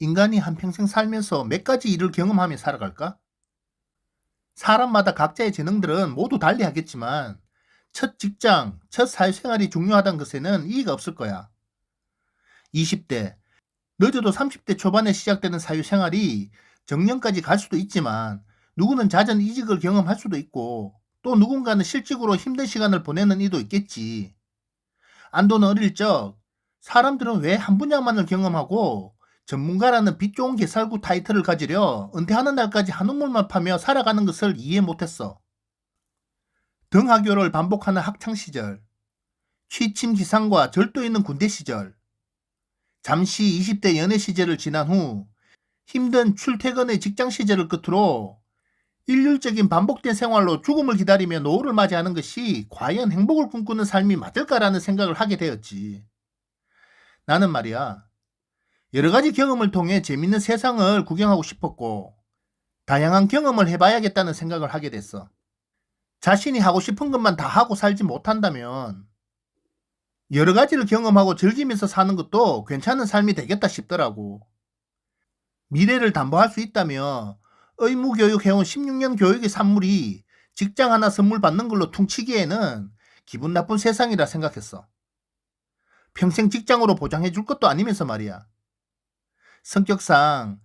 인간이 한평생 살면서 몇 가지 일을 경험하며 살아갈까? 사람마다 각자의 재능들은 모두 달리 하겠지만, 첫 직장, 첫 사회생활이 중요하다는 것에는 이의가 없을 거야. 20대, 늦어도 30대 초반에 시작되는 사회생활이 정년까지 갈 수도 있지만, 누구는 잦은 이직을 경험할 수도 있고, 또 누군가는 실직으로 힘든 시간을 보내는 이도 있겠지. 안도는 어릴 적, 사람들은 왜 한 분야만을 경험하고 전문가라는 빛 좋은 개살구 타이틀을 가지려 은퇴하는 날까지 한우물만 파며 살아가는 것을 이해 못했어. 등하교를 반복하는 학창시절, 취침 기상과 절도 있는 군대 시절, 잠시 20대 연애 시절을 지난 후 힘든 출퇴근의 직장 시절을 끝으로 일률적인 반복된 생활로 죽음을 기다리며 노후를 맞이하는 것이 과연 행복을 꿈꾸는 삶이 맞을까라는 생각을 하게 되었지. 나는 말이야, 여러 가지 경험을 통해 재밌는 세상을 구경하고 싶었고, 다양한 경험을 해봐야겠다는 생각을 하게 됐어. 자신이 하고 싶은 것만 다 하고 살지 못한다면, 여러 가지를 경험하고 즐기면서 사는 것도 괜찮은 삶이 되겠다 싶더라고. 미래를 담보할 수 있다며 의무교육해온 16년 교육의 산물이 직장 하나 선물 받는 걸로 퉁치기에는 기분 나쁜 세상이라 생각했어. 평생 직장으로 보장해 줄 것도 아니면서 말이야. 성격상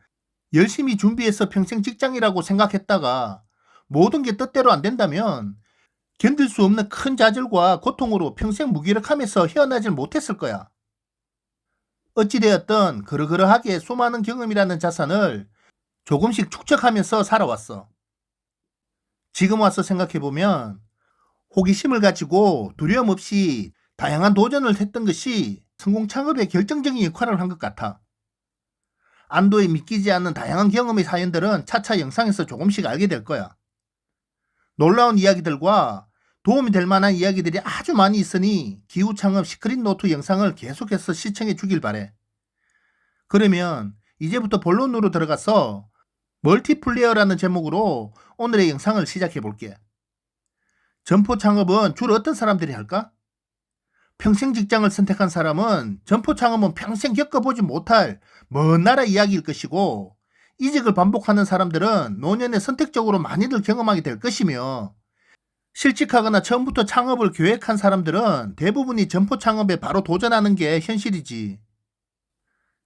열심히 준비해서 평생 직장이라고 생각했다가 모든 게 뜻대로 안 된다면 견딜 수 없는 큰 좌절과 고통으로 평생 무기력하면서 헤어나질 못했을 거야. 어찌되었든 그러그러하게 수많은 경험이라는 자산을 조금씩 축적하면서 살아왔어. 지금 와서 생각해보면 호기심을 가지고 두려움 없이 다양한 도전을 했던 것이 성공 창업에 결정적인 역할을 한 것 같아. 안도에 믿기지 않는 다양한 경험의 사연들은 차차 영상에서 조금씩 알게 될 거야. 놀라운 이야기들과 도움이 될 만한 이야기들이 아주 많이 있으니 기후창업 시크릿 노트 영상을 계속해서 시청해 주길 바래. 그러면 이제부터 본론으로 들어가서 멀티플레이어라는 제목으로 오늘의 영상을 시작해 볼게. 점포 창업은 주로 어떤 사람들이 할까? 평생 직장을 선택한 사람은 점포 창업은 평생 겪어보지 못할 먼 나라 이야기일 것이고, 이직을 반복하는 사람들은 노년에 선택적으로 많이들 경험하게 될 것이며, 실직하거나 처음부터 창업을 계획한 사람들은 대부분이 점포 창업에 바로 도전하는 게 현실이지.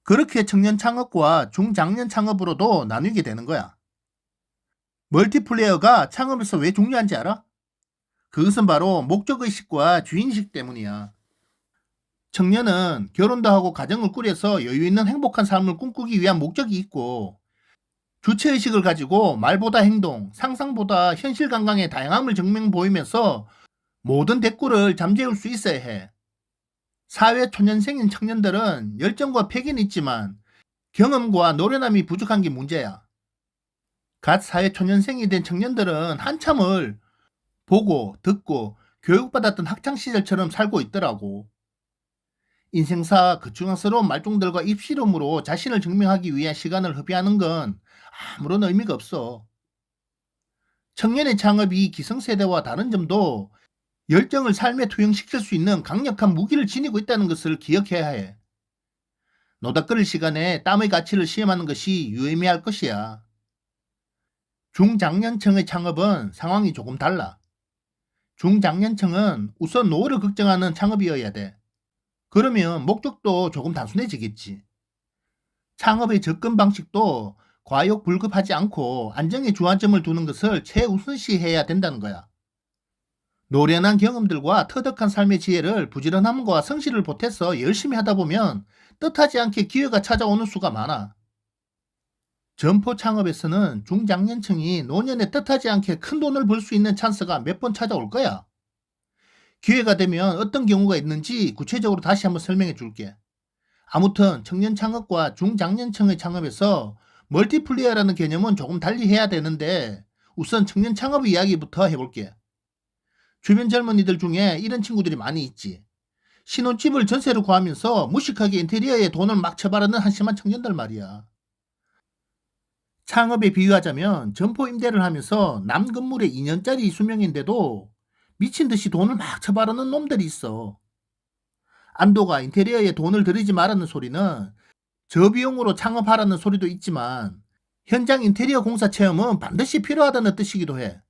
그렇게 청년 창업과 중장년 창업으로도 나뉘게 되는 거야. 멀티플레이어가 창업에서 왜 중요한지 알아? 그것은 바로 목적의식과 주인의식 때문이야. 청년은 결혼도 하고 가정을 꾸려서 여유 있는 행복한 삶을 꿈꾸기 위한 목적이 있고, 주체의식을 가지고 말보다 행동, 상상보다 현실 감각의 다양함을 증명 보이면서 모든 대꾸를 잠재울 수 있어야 해. 사회 초년생인 청년들은 열정과 패기는 있지만 경험과 노련함이 부족한 게 문제야. 갓 사회 초년생이 된 청년들은 한참을 보고 듣고 교육받았던 학창시절처럼 살고 있더라고. 인생사 거추장스러운 말종들과 입시름으로 자신을 증명하기 위한 시간을 허비하는 건 아무런 의미가 없어. 청년의 창업이 기성세대와 다른 점도 열정을 삶에 투영시킬 수 있는 강력한 무기를 지니고 있다는 것을 기억해야 해. 노닥거릴 시간에 땀의 가치를 시험하는 것이 유의미할 것이야. 중장년층의 창업은 상황이 조금 달라. 중장년층은 우선 노후를 걱정하는 창업이어야 돼. 그러면 목적도 조금 단순해지겠지. 창업의 접근 방식도 과욕불급하지 않고 안정에 주안점을 두는 것을 최우선시해야 된다는 거야. 노련한 경험들과 터득한 삶의 지혜를 부지런함과 성실을 보태서 열심히 하다 보면 뜻하지 않게 기회가 찾아오는 수가 많아. 점포 창업에서는 중장년층이 노년에 뜻하지 않게 큰 돈을 벌 수 있는 찬스가 몇 번 찾아올 거야. 기회가 되면 어떤 경우가 있는지 구체적으로 다시 한번 설명해 줄게. 아무튼 청년 창업과 중장년층의 창업에서 멀티플레이어라는 개념은 조금 달리 해야 되는데, 우선 청년 창업 이야기부터 해볼게. 주변 젊은이들 중에 이런 친구들이 많이 있지. 신혼집을 전세로 구하면서 무식하게 인테리어에 돈을 막 처바르는 한심한 청년들 말이야. 창업에 비유하자면 점포 임대를 하면서 남 건물에 2년짜리 수명인데도 미친 듯이 돈을 막 처바르는 놈들이 있어. 안도가 인테리어에 돈을 들이지 말라는 소리는 저비용으로 창업하라는 소리도 있지만 현장 인테리어 공사 체험은 반드시 필요하다는 뜻이기도 해.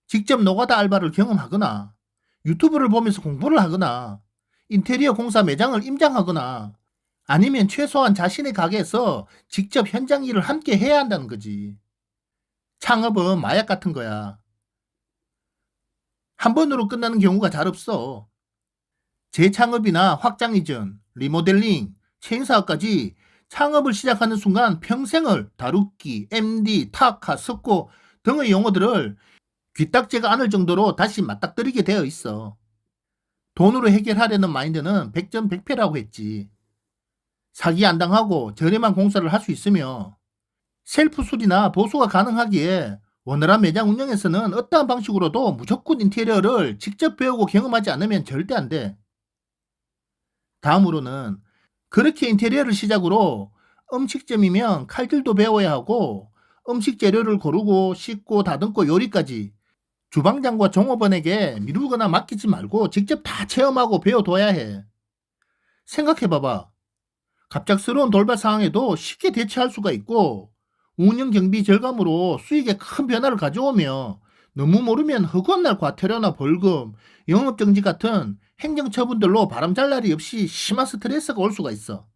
직접 노가다 알바를 경험하거나 유튜브를 보면서 공부를 하거나 인테리어 공사 매장을 임장하거나 아니면 최소한 자신의 가게에서 직접 현장 일을 함께 해야 한다는 거지. 창업은 마약 같은 거야. 한 번으로 끝나는 경우가 잘 없어. 재창업이나 확장 이전, 리모델링, 체인사업까지 창업을 시작하는 순간 평생을 다루기, MD, 타카, 석고 등의 용어들을 귀딱지가 않을 정도로 다시 맞닥뜨리게 되어 있어. 돈으로 해결하려는 마인드는 백전백패라고 했지. 사기 안 당하고 저렴한 공사를 할 수 있으며 셀프 수리나 보수가 가능하기에 원활한 매장 운영에서는 어떠한 방식으로도 무조건 인테리어를 직접 배우고 경험하지 않으면 절대 안 돼. 다음으로는 그렇게 인테리어를 시작으로 음식점이면 칼질도 배워야 하고 음식 재료를 고르고 씻고 다듬고 요리까지 주방장과 종업원에게 미루거나 맡기지 말고 직접 다 체험하고 배워둬야 해. 생각해봐봐. 갑작스러운 돌발 상황에도 쉽게 대처할 수가 있고 운영 경비 절감으로 수익에 큰 변화를 가져오며 너무 모르면 허구한 날 과태료나 벌금, 영업정지 같은 행정처분들로 바람 잘 날이 없이 심한 스트레스가 올 수가 있어.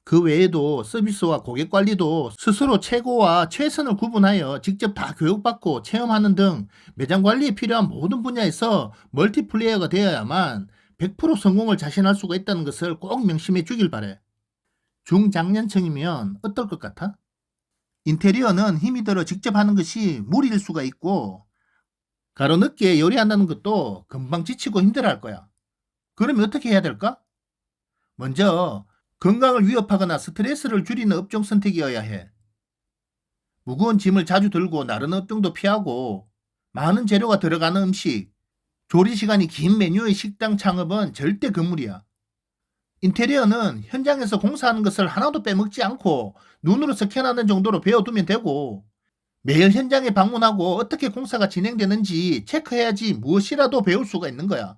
그 외에도 서비스와 고객 관리도 스스로 최고와 최선을 구분하여 직접 다 교육받고 체험하는 등 매장 관리에 필요한 모든 분야에서 멀티플레이어가 되어야만 100% 성공을 자신할 수가 있다는 것을 꼭 명심해 주길 바래. 중장년층이면 어떨 것 같아? 인테리어는 힘이 들어 직접 하는 것이 무리일 수가 있고 가로 늦게 요리한다는 것도 금방 지치고 힘들어할 거야. 그러면 어떻게 해야 될까? 먼저 건강을 위협하거나 스트레스를 줄이는 업종 선택이어야 해. 무거운 짐을 자주 들고 나르는 업종도 피하고 많은 재료가 들어가는 음식, 조리 시간이 긴 메뉴의 식당 창업은 절대 금물이야. 인테리어는 현장에서 공사하는 것을 하나도 빼먹지 않고 눈으로 스캔하는 정도로 배워두면 되고 매일 현장에 방문하고 어떻게 공사가 진행되는지 체크해야지 무엇이라도 배울 수가 있는 거야.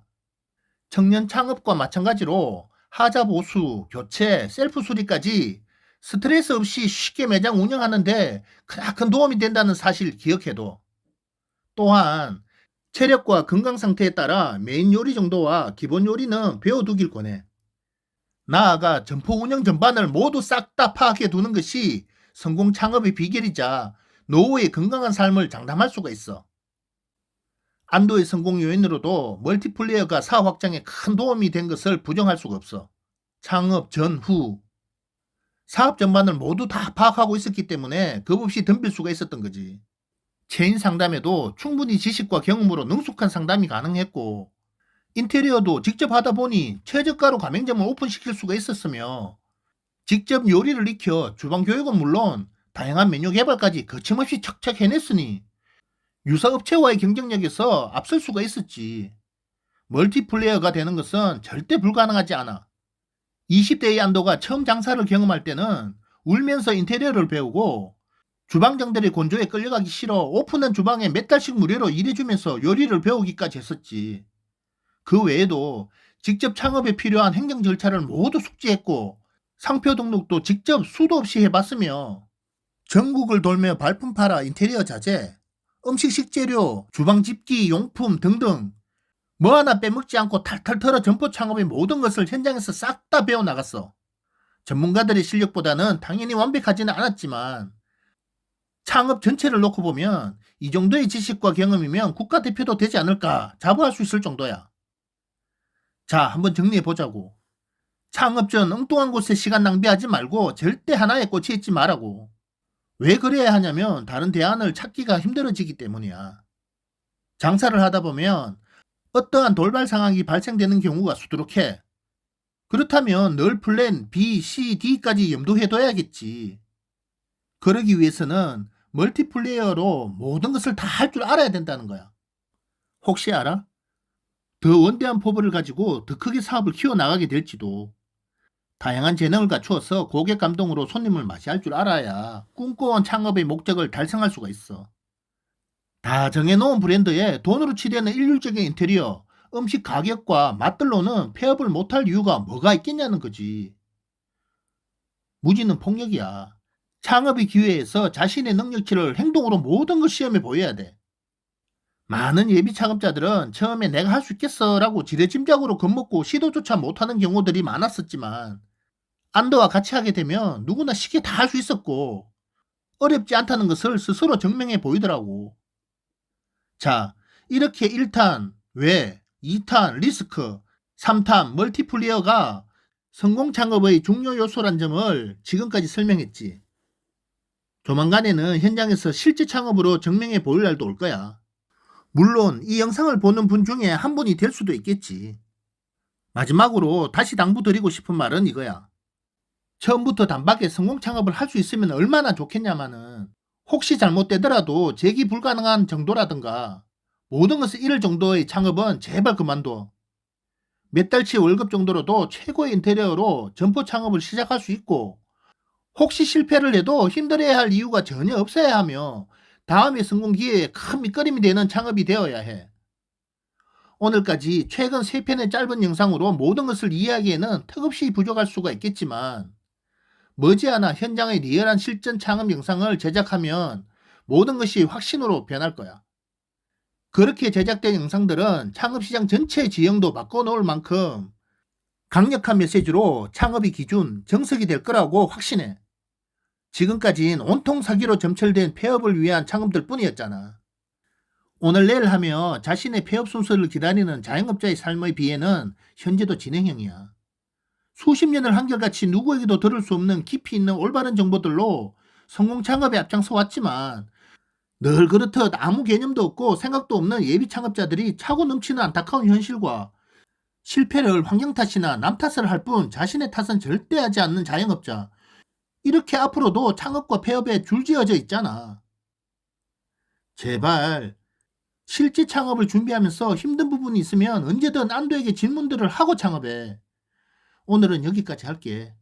청년 창업과 마찬가지로 하자 보수, 교체, 셀프 수리까지 스트레스 없이 쉽게 매장 운영하는데 크나큰 도움이 된다는 사실 기억해둬. 또한 체력과 건강 상태에 따라 메인 요리 정도와 기본 요리는 배워두길 권해. 나아가 점포 운영 전반을 모두 싹 다 파악해 두는 것이 성공 창업의 비결이자 노후의 건강한 삶을 장담할 수가 있어. 안도의 성공 요인으로도 멀티플레이어가 사업 확장에 큰 도움이 된 것을 부정할 수가 없어. 창업 전, 후. 사업 전반을 모두 다 파악하고 있었기 때문에 겁없이 덤빌 수가 있었던 거지. 체인 상담에도 충분히 지식과 경험으로 능숙한 상담이 가능했고 인테리어도 직접 하다 보니 최저가로 가맹점을 오픈시킬 수가 있었으며 직접 요리를 익혀 주방 교육은 물론 다양한 메뉴 개발까지 거침없이 척척 해냈으니 유사업체와의 경쟁력에서 앞설 수가 있었지. 멀티플레이어가 되는 것은 절대 불가능하지 않아. 20대의 안도가 처음 장사를 경험할 때는 울면서 인테리어를 배우고 주방장들의 곤조에 끌려가기 싫어 오픈한 주방에 몇 달씩 무료로 일해주면서 요리를 배우기까지 했었지. 그 외에도 직접 창업에 필요한 행정 절차를 모두 숙지했고 상표 등록도 직접 수도 없이 해봤으며 전국을 돌며 발품 팔아 인테리어 자재, 음식 식재료, 주방 집기, 용품 등등 뭐 하나 빼먹지 않고 탈탈 털어 점포 창업의 모든 것을 현장에서 싹 다 배워나갔어. 전문가들의 실력보다는 당연히 완벽하지는 않았지만 창업 전체를 놓고 보면 이 정도의 지식과 경험이면 국가대표도 되지 않을까 자부할 수 있을 정도야. 자, 한번 정리해보자고. 창업 전 엉뚱한 곳에 시간 낭비하지 말고 절대 하나에 꽂혀 있지 말라고. 왜 그래야 하냐면 다른 대안을 찾기가 힘들어지기 때문이야. 장사를 하다 보면 어떠한 돌발 상황이 발생되는 경우가 수두룩해. 그렇다면 늘 플랜 B, C, D까지 염두해둬야겠지. 그러기 위해서는 멀티플레이어로 모든 것을 다 할 줄 알아야 된다는 거야. 혹시 알아? 더 원대한 포부를 가지고 더 크게 사업을 키워나가게 될지도. 다양한 재능을 갖추어서 고객 감동으로 손님을 맞이할 줄 알아야 꿈꿔온 창업의 목적을 달성할 수가 있어. 다 정해놓은 브랜드에 돈으로 치대는 일률적인 인테리어, 음식 가격과 맛들로는 폐업을 못할 이유가 뭐가 있겠냐는 거지. 무지는 폭력이야. 창업의 기회에서 자신의 능력치를 행동으로 모든 걸 시험해 보여야 돼. 많은 예비 창업자들은 처음에 내가 할 수 있겠어 라고 지레짐작으로 겁먹고 시도조차 못하는 경우들이 많았었지만 안도와 같이 하게 되면 누구나 쉽게 다 할 수 있었고 어렵지 않다는 것을 스스로 증명해 보이더라고. 자, 이렇게 1탄 왜, 2탄 리스크, 3탄 멀티플리어가 성공 창업의 중요 요소란 점을 지금까지 설명했지. 조만간에는 현장에서 실제 창업으로 증명해 보일 날도 올 거야. 물론 이 영상을 보는 분 중에 한 분이 될 수도 있겠지. 마지막으로 다시 당부드리고 싶은 말은 이거야. 처음부터 단박에 성공 창업을 할 수 있으면 얼마나 좋겠냐마는 혹시 잘못되더라도 재기 불가능한 정도라든가 모든 것을 잃을 정도의 창업은 제발 그만둬. 몇 달치 월급 정도로도 최고의 인테리어로 점포 창업을 시작할 수 있고 혹시 실패를 해도 힘들어야 할 이유가 전혀 없어야 하며 다음의 성공 기회에 큰 밑거름이 되는 창업이 되어야 해. 오늘까지 최근 3편의 짧은 영상으로 모든 것을 이해하기에는 턱없이 부족할 수가 있겠지만 머지않아 현장의 리얼한 실전 창업 영상을 제작하면 모든 것이 확신으로 변할 거야. 그렇게 제작된 영상들은 창업시장 전체의 지형도 바꿔놓을 만큼 강력한 메시지로 창업의 기준, 정석이 될 거라고 확신해. 지금까진 온통 사기로 점철된 폐업을 위한 창업들 뿐이었잖아. 오늘 내일 하며 자신의 폐업 순서를 기다리는 자영업자의 삶의 비애는 현재도 진행형이야. 수십 년을 한결같이 누구에게도 들을 수 없는 깊이 있는 올바른 정보들로 성공 창업에 앞장서 왔지만 늘 그렇듯 아무 개념도 없고 생각도 없는 예비 창업자들이 차고 넘치는 안타까운 현실과 실패를 환경 탓이나 남 탓을 할 뿐 자신의 탓은 절대 하지 않는 자영업자, 이렇게 앞으로도 창업과 폐업에 줄지어져 있잖아. 제발 실제 창업을 준비하면서 힘든 부분이 있으면 언제든 안도에게 질문들을 하고 창업해. 오늘은 여기까지 할게.